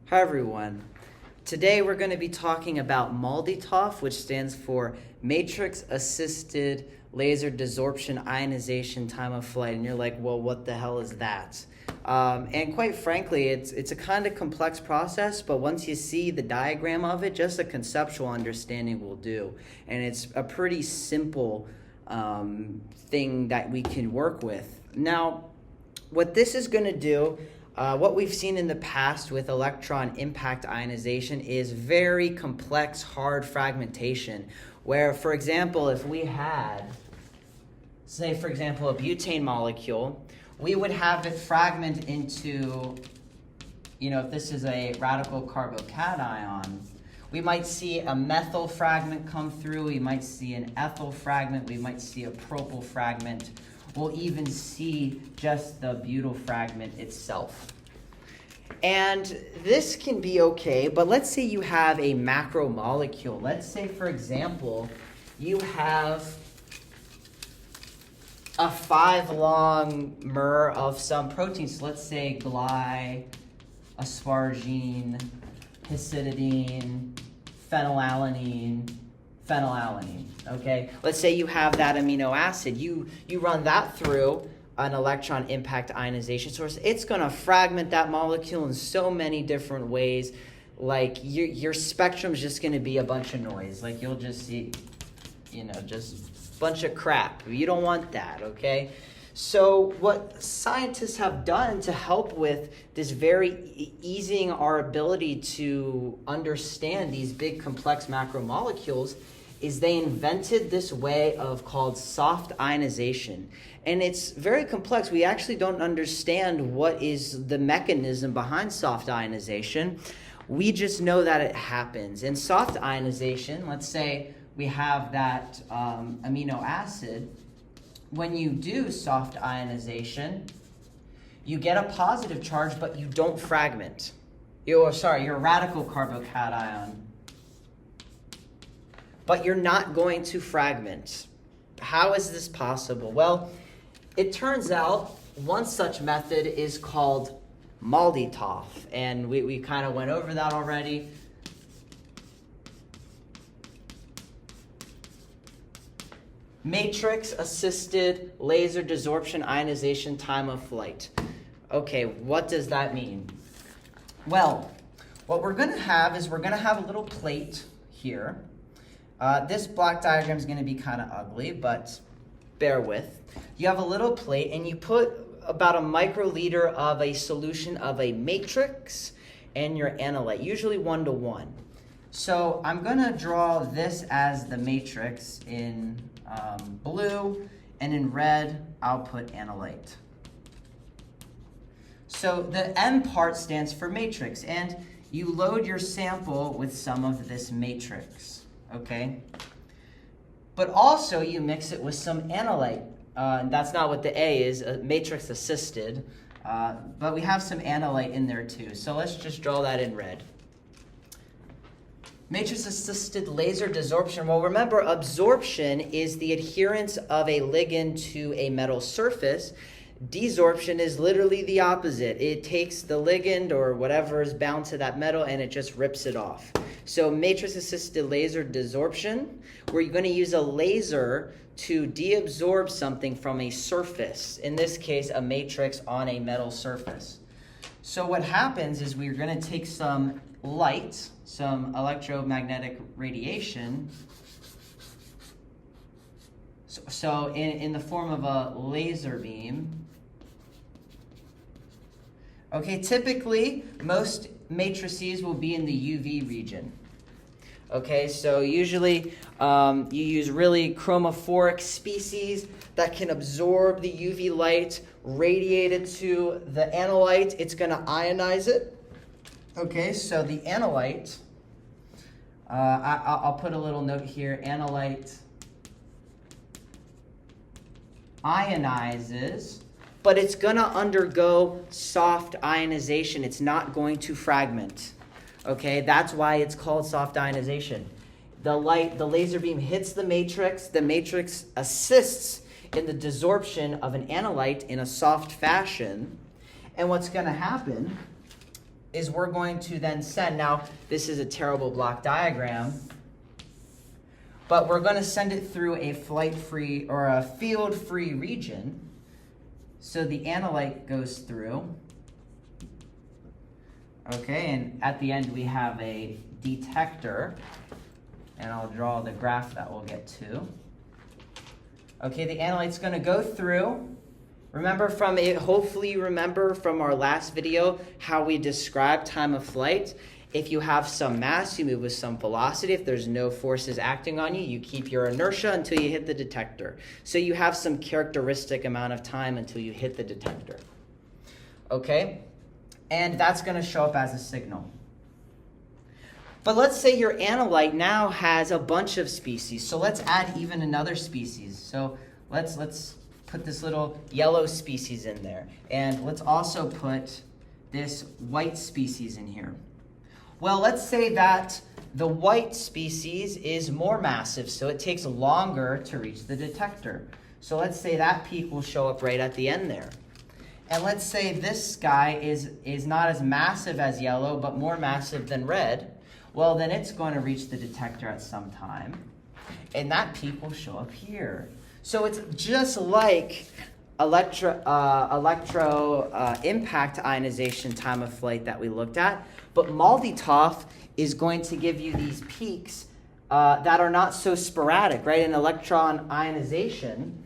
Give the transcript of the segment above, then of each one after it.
Hi everyone. Today we're going to be talking about MALDI-ToF, which stands for Matrix Assisted Laser Desorption Ionization Time of Flight. And you're like, well, what the hell is that? And quite frankly, it's a kind of complex process, but once you see the diagram of it, just a conceptual understanding will do. And it's a pretty simple thing that we can work with. Now, what this is going to do, what we've seen in the past with electron impact ionization is very complex, hard fragmentation, where, for example, if we had, say, for example, a butane molecule, we would have it fragment into, if this is a radical carbocation, we might see a methyl fragment come through, we might see an ethyl fragment, we might see a propyl fragment. We'll even see just the butyl fragment itself. And this can be okay, but let's say you have a macromolecule. Let's say, for example, you have a 5-long mer of some proteins. So let's say asparagine, histidine, phenylalanine, okay? Let's say you have that amino acid. You run that through an electron impact ionization source. It's going to fragment that molecule in so many different ways. Like your spectrum is just going to be a bunch of noise. Like you'll just see, just a bunch of crap. You don't want that, okay? So what scientists have done to help with this very easing our ability to understand these big complex macromolecules is they invented this way of called soft ionization. And it's very complex. We actually don't understand what is the mechanism behind soft ionization. We just know that it happens. In soft ionization, let's say we have that amino acid. When you do soft ionization, you get a positive charge, but you don't fragment. You're a radical carbocation, but you're not going to fragment. How is this possible? Well, it turns out one such method is called MALDI-ToF, and we kind of went over that already. Matrix Assisted Laser Desorption Ionization Time of Flight. Okay, what does that mean? Well, what we're going to have is we're going to have a little plate here. This block diagram is going to be kind of ugly, but bear with. You have a little plate, and you put about a microliter of a solution of a matrix and your analyte, usually 1:1. So I'm going to draw this as the matrix in blue, and in red, I'll put analyte. So the M part stands for matrix, and you load your sample with some of this matrix, okay? But also you mix it with some analyte. That's not what the A is, matrix assisted, but we have some analyte in there too. So let's just draw that in red. Matrix-assisted laser desorption. Well, remember, absorption is the adherence of a ligand to a metal surface. Desorption is literally the opposite. It takes the ligand or whatever is bound to that metal and it just rips it off. So matrix-assisted laser desorption, we're going to use a laser to deabsorb something from a surface. In this case, a matrix on a metal surface. So what happens is we're going to take some light, some electromagnetic radiation, so in the form of a laser beam. Okay, typically most matrices will be in the UV region. Okay, so usually you use really chromophoric species that can absorb the UV light, radiate it to the analyte. It's going to ionize it. Okay, so the analyte, I'll put a little note here, analyte ionizes, but it's going to undergo soft ionization. It's not going to fragment. Okay, that's why it's called soft ionization. The laser beam hits the matrix assists in the desorption of an analyte in a soft fashion, and what's going to happen is we're going to then send, now this is a terrible block diagram, but we're going to send it through a flight-free or a field-free region. So the analyte goes through. Okay, and at the end we have a detector, and I'll draw the graph that we'll get to. Okay, the analyte's going to go through. Remember from it, hopefully you remember from our last video how we described time of flight. If you have some mass, you move with some velocity. If there's no forces acting on you, you keep your inertia until you hit the detector. So you have some characteristic amount of time until you hit the detector. Okay? And that's going to show up as a signal. But let's say your analyte now has a bunch of species. So let's add even another species. So let's put this little yellow species in there. And let's also put this white species in here. Well, let's say that the white species is more massive, so it takes longer to reach the detector. So let's say that peak will show up right at the end there. And let's say this guy is not as massive as yellow, but more massive than red. Well, then it's going to reach the detector at some time, and that peak will show up here. So it's just like electro impact ionization time of flight that we looked at, but MALDI-ToF is going to give you these peaks that are not so sporadic, right? In electron ionization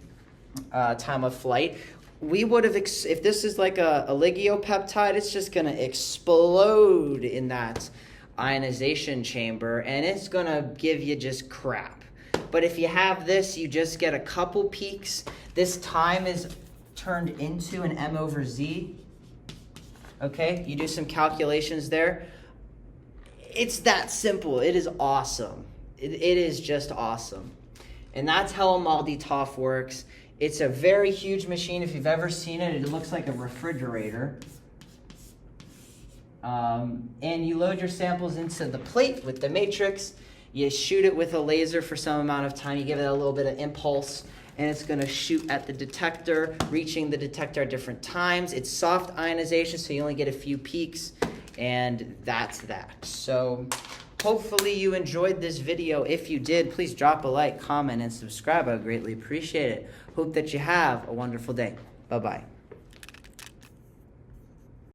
time of flight, we would have, if this is like a oligopeptide, it's just going to explode in that ionization chamber, and it's going to give you just crap. But if you have this, you just get a couple peaks. This time is turned into an m over z. Okay, you do some calculations there. It's that simple. It is awesome. It is just awesome. And that's how a MALDI-ToF works. It's a very huge machine. If you've ever seen it, it looks like a refrigerator. And you load your samples into the plate with the matrix. You shoot it with a laser for some amount of time. You give it a little bit of impulse, and it's going to shoot at the detector, reaching the detector at different times. It's soft ionization, so you only get a few peaks, and that's that. So hopefully you enjoyed this video. If you did, please drop a like, comment, and subscribe. I would greatly appreciate it. Hope that you have a wonderful day. Bye-bye.